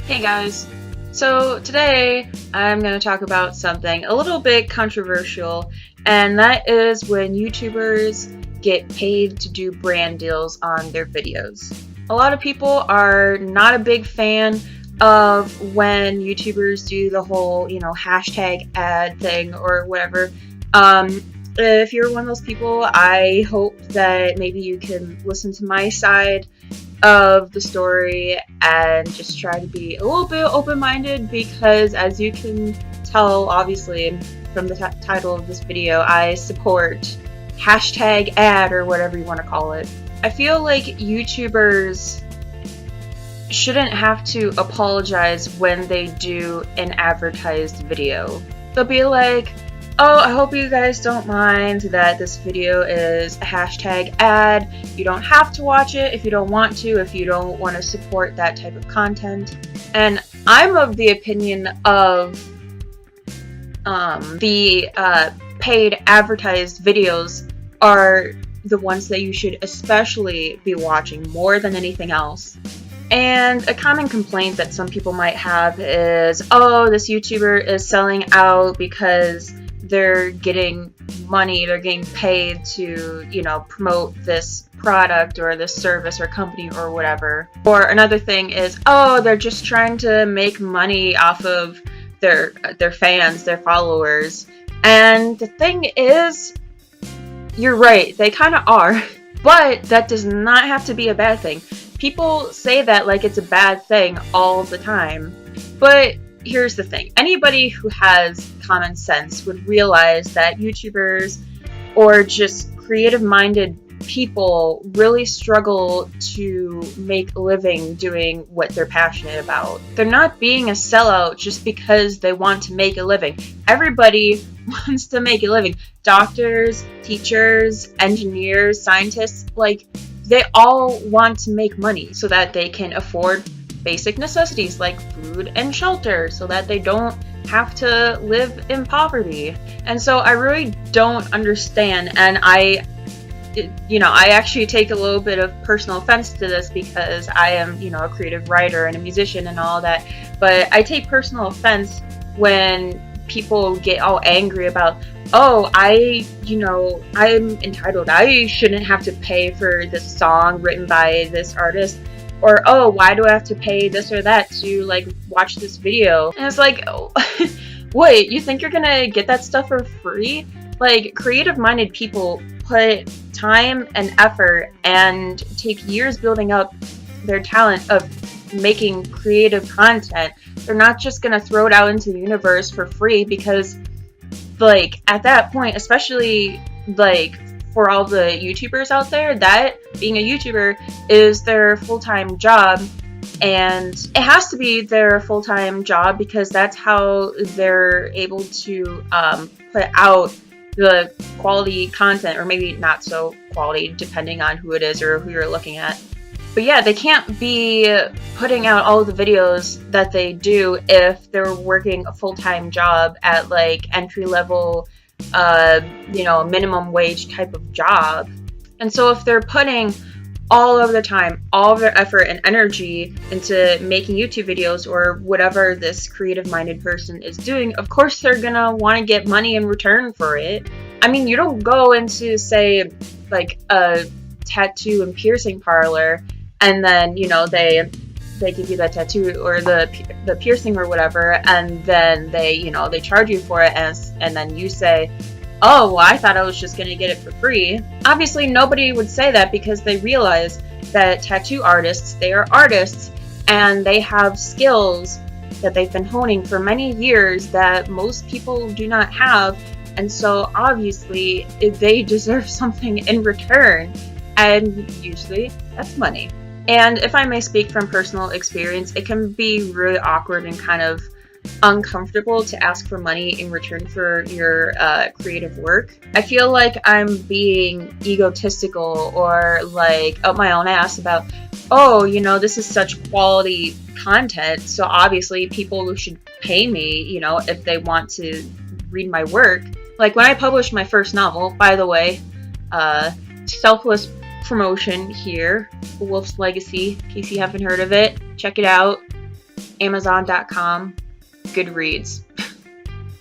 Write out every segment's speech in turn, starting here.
Hey guys, so today I'm going to talk about something a little bit controversial, and that is when YouTubers get paid to do brand deals on their videos. A lot of people are not a big fan of when YouTubers do the whole, hashtag ad thing or whatever. If you're one of those people, I hope that maybe you can listen to my side of the story and just try to be a little bit open-minded, because as you can tell obviously from the title of this video, I support hashtag ad or whatever you want to call it. I feel like YouTubers shouldn't have to apologize when they do an advertised video. They'll be like, oh, I hope you guys don't mind that this video is a hashtag ad. You don't have to watch it if you don't want to, if you don't want to support that type of content. And I'm of the opinion of the paid advertised videos are the ones that you should especially be watching more than anything else. And a common complaint that some people might have is, oh, this YouTuber is selling out because they're getting money, they're getting paid to, promote this product or this service or company or whatever. Or another thing is, oh, they're just trying to make money off of their fans, their followers. And the thing is, you're right, they kind of are, but that does not have to be a bad thing. People say that like it's a bad thing all the time, but here's the thing. Anybody who has common sense would realize that YouTubers or just creative-minded people really struggle to make a living doing what they're passionate about. They're not being a sellout just because they want to make a living. Everybody wants to make a living. Doctors, teachers, engineers, scientists, they all want to make money so that they can afford basic necessities like food and shelter, so that they don't have to live in poverty. And so I really don't understand, and I actually take a little bit of personal offense to this because I am, a creative writer and a musician and all that, but I take personal offense when people get all angry about, oh, I'm entitled, I shouldn't have to pay for this song written by this artist. Or, oh, why do I have to pay this or that to, watch this video? And it's like, oh, wait, you think you're gonna get that stuff for free? Creative-minded people put time and effort and take years building up their talent of making creative content. They're not just gonna throw it out into the universe for free because, at that point, especially, for all the YouTubers out there, that being a YouTuber is their full-time job, and it has to be their full-time job because that's how they're able to put out the quality content, or maybe not so quality depending on who it is or who you're looking at. But yeah, they can't be putting out all of the videos that they do if they're working a full-time job at entry-level minimum wage type of job. And so if they're putting all of their time, all of their effort and energy into making YouTube videos or whatever this creative-minded person is doing, of course they're gonna want to get money in return for it. I mean, you don't go into, say, a tattoo and piercing parlor and then, they give you that tattoo or the piercing or whatever, and then they charge you for it, and then you say, oh, well, I thought I was just going to get it for free. Obviously, nobody would say that because they realize that tattoo artists, they are artists, and they have skills that they've been honing for many years that most people do not have, and so obviously they deserve something in return, and usually that's money. And if I may speak from personal experience, it can be really awkward and kind of uncomfortable to ask for money in return for your creative work. I feel like I'm being egotistical or up my own ass about, oh, this is such quality content, so obviously people should pay me, if they want to read my work. When I published my first novel, by the way, selfless promotion here, Wolf's Legacy, in case you haven't heard of it, check it out. Amazon.com, Goodreads.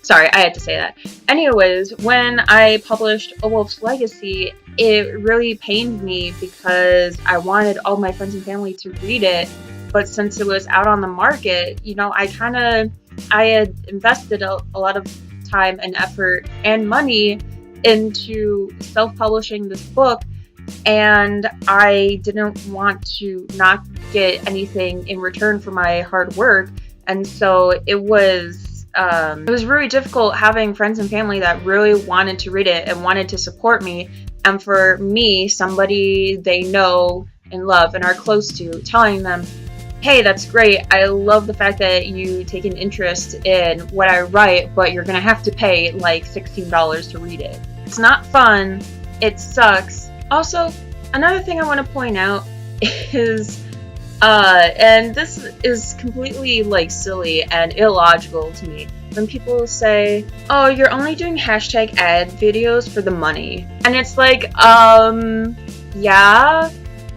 Sorry, I had to say that. Anyways, when I published A Wolf's Legacy, it really pained me because I wanted all my friends and family to read it, but since it was out on the market, you know, I had invested a lot of time and effort and money into self-publishing this book, and I didn't want to not get anything in return for my hard work, and so it was really difficult having friends and family that really wanted to read it and wanted to support me, and for me, somebody they know and love and are close to, telling them, hey, that's great, I love the fact that you take an interest in what I write, but you're gonna have to pay like $16 to read it. It's not fun, it sucks. Also, another thing I want to point out is, and this is completely like silly and illogical to me, when people say, oh, you're only doing hashtag ad videos for the money. And it's like, yeah,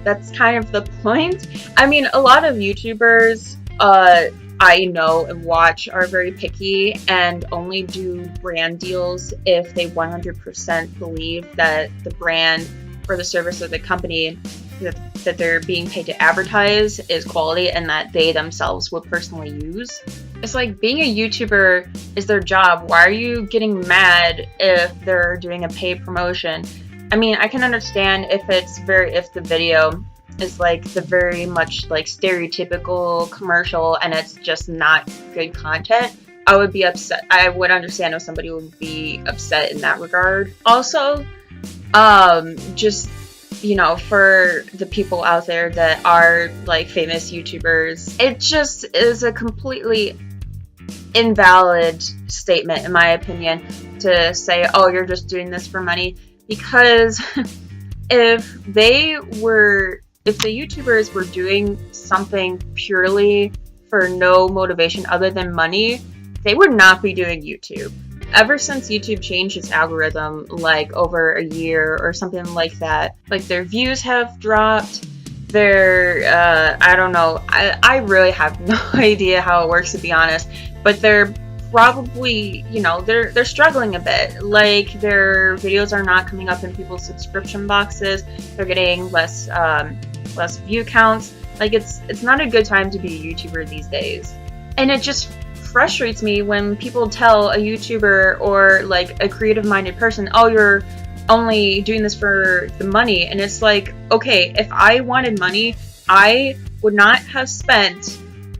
that's kind of the point. I mean, a lot of YouTubers I know and watch are very picky and only do brand deals if they 100% believe that the brand or the service or the company that they're being paid to advertise is quality and that they themselves would personally use. It's like, being a YouTuber is their job. Why are you getting mad if they're doing a paid promotion? I mean, I can understand if the video is like the very much like stereotypical commercial and it's just not good content. I would be upset. I would understand if somebody would be upset in that regard. Also, just, you know, for the people out there that are like famous YouTubers, it just is a completely invalid statement, in my opinion, to say, oh, you're just doing this for money. Because if the YouTubers were doing something purely for no motivation other than money, they would not be doing YouTube. Ever since YouTube changed its algorithm, like over a year or something like that, like their views have dropped, I don't know, I really have no idea how it works, to be honest, but they're probably, you know, they're struggling a bit. Like, their videos are not coming up in people's subscription boxes, they're getting less view counts. Like, it's not a good time to be a YouTuber these days. And it just frustrates me when people tell a YouTuber or like a creative-minded person, oh, you're only doing this for the money. And it's like, okay, if I wanted money, I would not have spent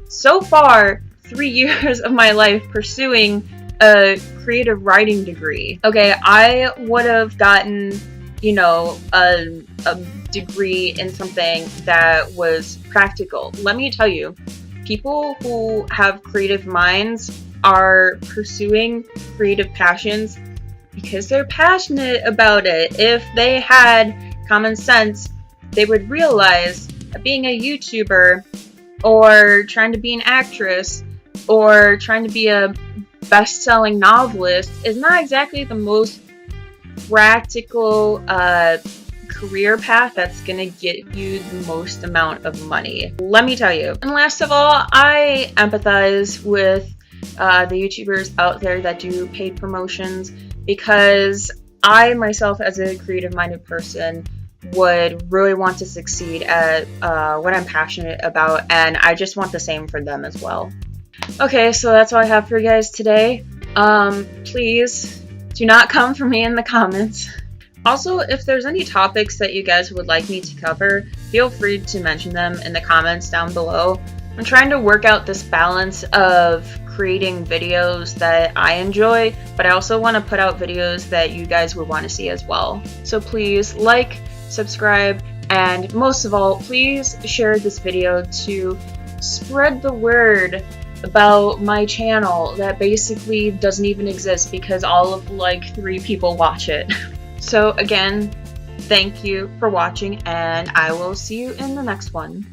so far 3 years of my life pursuing a creative writing degree. Okay, I would have gotten, you know, a degree in something that was practical. Let me tell you, people who have creative minds are pursuing creative passions because they're passionate about it. If they had common sense, they would realize that being a YouTuber or trying to be an actress or trying to be a best-selling novelist is not exactly the most practical career path that's gonna get you the most amount of money. Let me tell you. And last of all, I empathize with the YouTubers out there that do paid promotions, because I myself, as a creative-minded person, would really want to succeed at what I'm passionate about, and I just want the same for them as well. Okay, so that's all I have for you guys today. Please do not come for me in the comments. Also, if there's any topics that you guys would like me to cover, feel free to mention them in the comments down below. I'm trying to work out this balance of creating videos that I enjoy, but I also want to put out videos that you guys would want to see as well. So please like, subscribe, and most of all, please share this video to spread the word about my channel that basically doesn't even exist because all of like 3 people watch it. So again, thank you for watching, and I will see you in the next one.